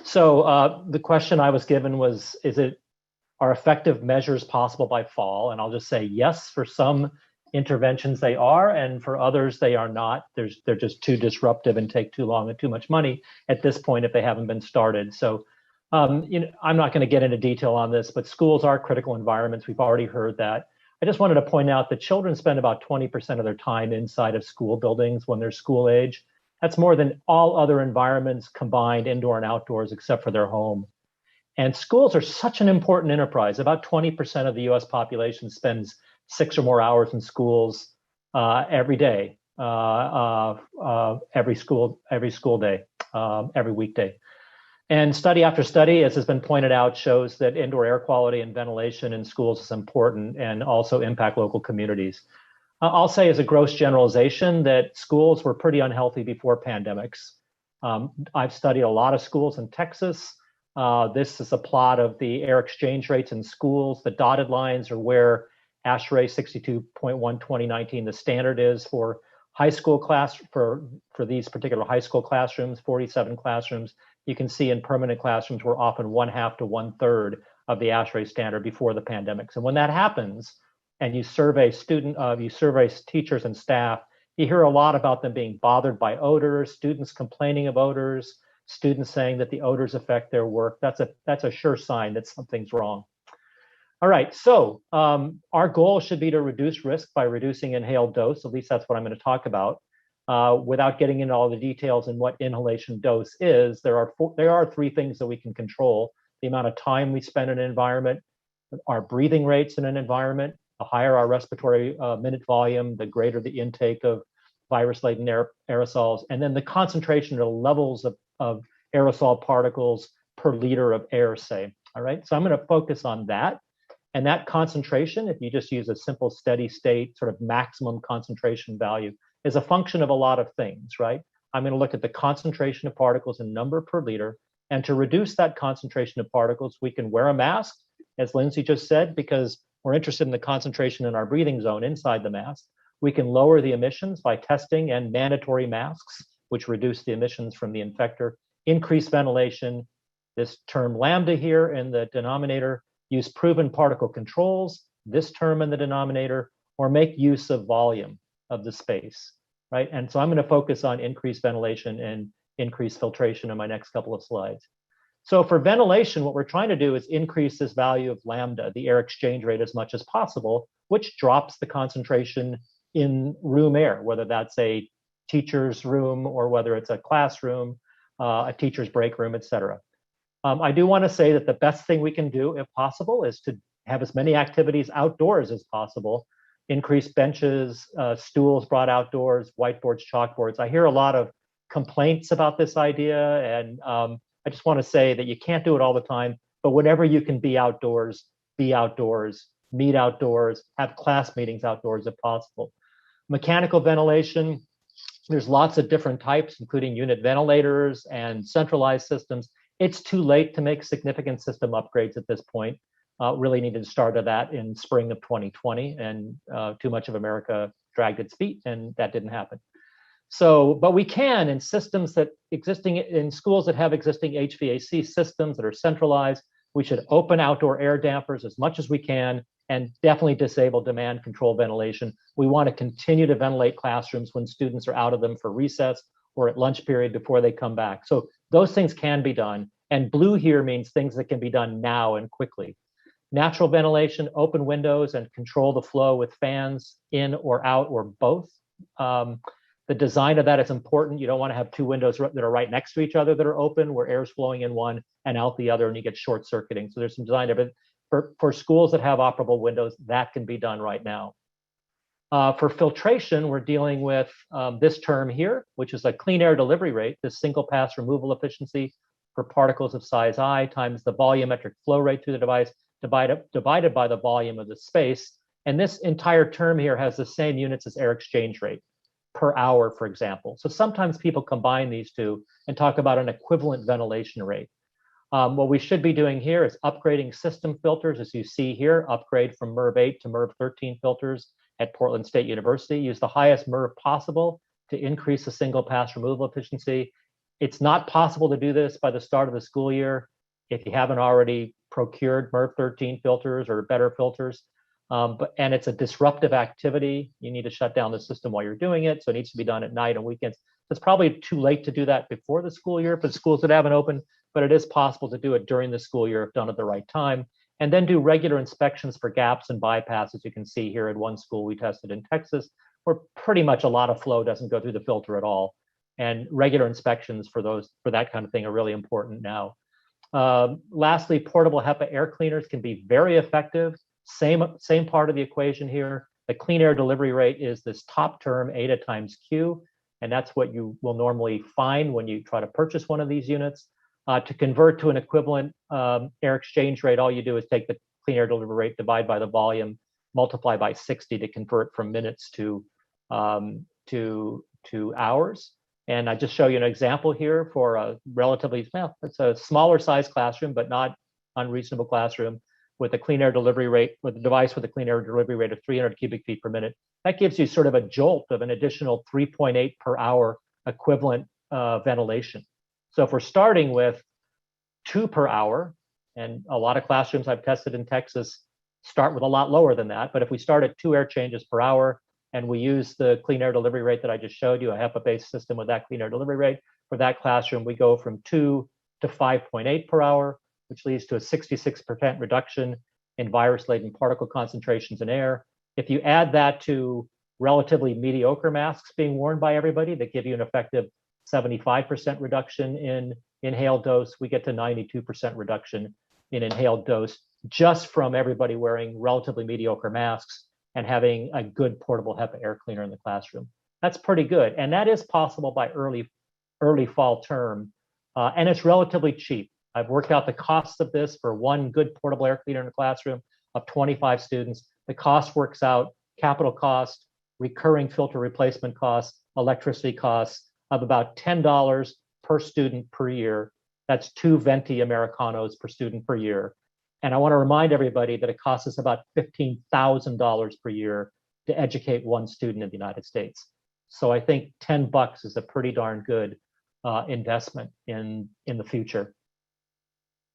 So the question I was given was, are effective measures possible by fall? And I'll just say yes, for some interventions they are, and for others they are not. They're just too disruptive and take too long and too much money at this point if they haven't been started. So I'm not going to get into detail on this, but schools are critical environments. We've already heard that. I just wanted to point out that children spend about 20% of their time inside of school buildings when they're school age. That's more than all other environments combined, indoor and outdoors, except for their home. And schools are such an important enterprise. About 20% of the US population spends 6 or more hours in schools every day, every school day, every weekday. And study after study, as has been pointed out, shows that indoor air quality and ventilation in schools is important and also impact local communities. I'll say as a gross generalization that schools were pretty unhealthy before pandemics. I've studied a lot of schools in Texas. This is a plot of the air exchange rates in schools. The dotted lines are where ASHRAE 62.1 2019, the standard is for high school class, for these particular high school classrooms, 47 classrooms. You can see in permanent classrooms, we're often 1/2 to 1/3 of the ASHRAE standard before the pandemics. And when that happens, and you survey teachers and staff, you hear a lot about them being bothered by odors, students complaining of odors, students saying that the odors affect their work. That's a sure sign that something's wrong. All right, so our goal should be to reduce risk by reducing inhaled dose. At least that's what I'm going to talk about. Without getting into all the details in what inhalation dose is, there are 3 things that we can control: the amount of time we spend in an environment, our breathing rates in an environment. The higher our respiratory minute volume, the greater the intake of virus-laden aerosols, and then the concentration or levels of aerosol particles per liter of air, say. All right, so I'm going to focus on that. And that concentration, if you just use a simple steady state sort of maximum concentration value, is a function of a lot of things, right? I'm going to look at the concentration of particles in number per liter. And to reduce that concentration of particles, we can wear a mask, as Lindsay just said, because we're interested in the concentration in our breathing zone inside the mask. We can lower the emissions by testing and mandatory masks, which reduce the emissions from the infector. Increase ventilation, this term lambda here in the denominator. Use proven particle controls, this term in the denominator, or make use of volume of the space, right? And so I'm going to focus on increased ventilation and increased filtration in my next couple of slides. So for ventilation, what we're trying to do is increase this value of lambda, the air exchange rate, as much as possible, which drops the concentration in room air, whether that's a teacher's room or whether it's a classroom, a teacher's break room, et cetera. I do want to say that the best thing we can do, if possible, is to have as many activities outdoors as possible. Increase benches, stools brought outdoors, whiteboards, chalkboards. I hear a lot of complaints about this idea, and I just want to say that you can't do it all the time, but whenever you can be outdoors, meet outdoors, have class meetings outdoors if possible. Mechanical ventilation, there's lots of different types, including unit ventilators and centralized systems. It's too late to make significant system upgrades at this point. Really needed to start that in spring of 2020, and too much of America dragged its feet, and that didn't happen. So, but we can in systems that existing in schools that have existing HVAC systems that are centralized. We should open outdoor air dampers as much as we can, and definitely disable demand control ventilation. We want to continue to ventilate classrooms when students are out of them for recess or at lunch period before they come back. So those things can be done. And blue here means things that can be done now and quickly. Natural ventilation, open windows and control the flow with fans in or out or both. The design of that is important. You don't want to have 2 windows that are right next to each other that are open, where air is flowing in one and out the other, and you get short circuiting. So there's some design there, but for schools that have operable windows, that can be done right now. For filtration, we're dealing with this term here, which is a clean air delivery rate, this single pass removal efficiency for particles of size I times the volumetric flow rate through the device divided by the volume of the space. And this entire term here has the same units as air exchange rate per hour, for example. So sometimes people combine these two and talk about an equivalent ventilation rate. What we should be doing here is upgrading system filters, as you see here, upgrade from MERV 8 to MERV 13 filters at Portland State University. Use the highest MERV possible to increase the single pass removal efficiency. It's not possible to do this by the start of the school year if you haven't already procured MERV 13 filters or better filters. And it's a disruptive activity. You need to shut down the system while you're doing it. So it needs to be done at night and weekends. It's probably too late to do that before the school year for schools that haven't opened, but it is possible to do it during the school year if done at the right time. And then do regular inspections for gaps and bypasses. You can see here at one school we tested in Texas, where pretty much a lot of flow doesn't go through the filter at all. And regular inspections for that kind of thing are really important now. Lastly, portable HEPA air cleaners can be very effective. Same part of the equation here. The clean air delivery rate is this top term, eta times Q, and that's what you will normally find when you try to purchase one of these units. To convert to an equivalent air exchange rate, all you do is take the clean air delivery rate, divide by the volume, multiply by 60 to convert from minutes to hours. And I just show you an example here for a relatively, well, it's a smaller size classroom, but not unreasonable classroom with a clean air delivery rate, with a device with a clean air delivery rate of 300 cubic feet per minute. That gives you sort of a jolt of an additional 3.8 per hour equivalent ventilation. So if we're starting with 2 per hour, and a lot of classrooms I've tested in Texas start with a lot lower than that, but if we start at 2 air changes per hour, and we use the clean air delivery rate that I just showed you, a HEPA-based system with that clean air delivery rate, for that classroom, we go from 2 to 5.8 per hour, which leads to a 66% reduction in virus-laden particle concentrations in air. If you add that to relatively mediocre masks being worn by everybody that give you an effective 75% reduction in inhaled dose, we get to 92% reduction in inhaled dose just from everybody wearing relatively mediocre masks and having a good portable HEPA air cleaner in the classroom. That's pretty good. And that is possible by early fall term. And it's relatively cheap. I've worked out the costs of this for one good portable air cleaner in a classroom of 25 students. The cost works out, capital cost, recurring filter replacement costs, electricity costs of about $10 per student per year. That's 2 Venti Americanos per student per year. And I want to remind everybody that it costs us about $15,000 per year to educate one student in the United States. So I think $10 is a pretty darn good investment in the future.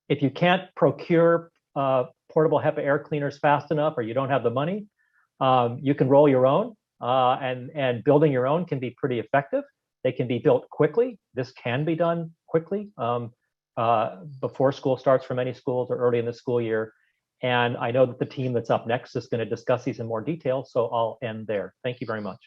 If you can't procure portable HEPA air cleaners fast enough, or you don't have the money, you can roll your own, and building your own can be pretty effective. They can be built quickly. This can be done quickly. Before school starts for many schools or early in the school year. And I know that the team that's up next is going to discuss these in more detail, so I'll end there. Thank you very much.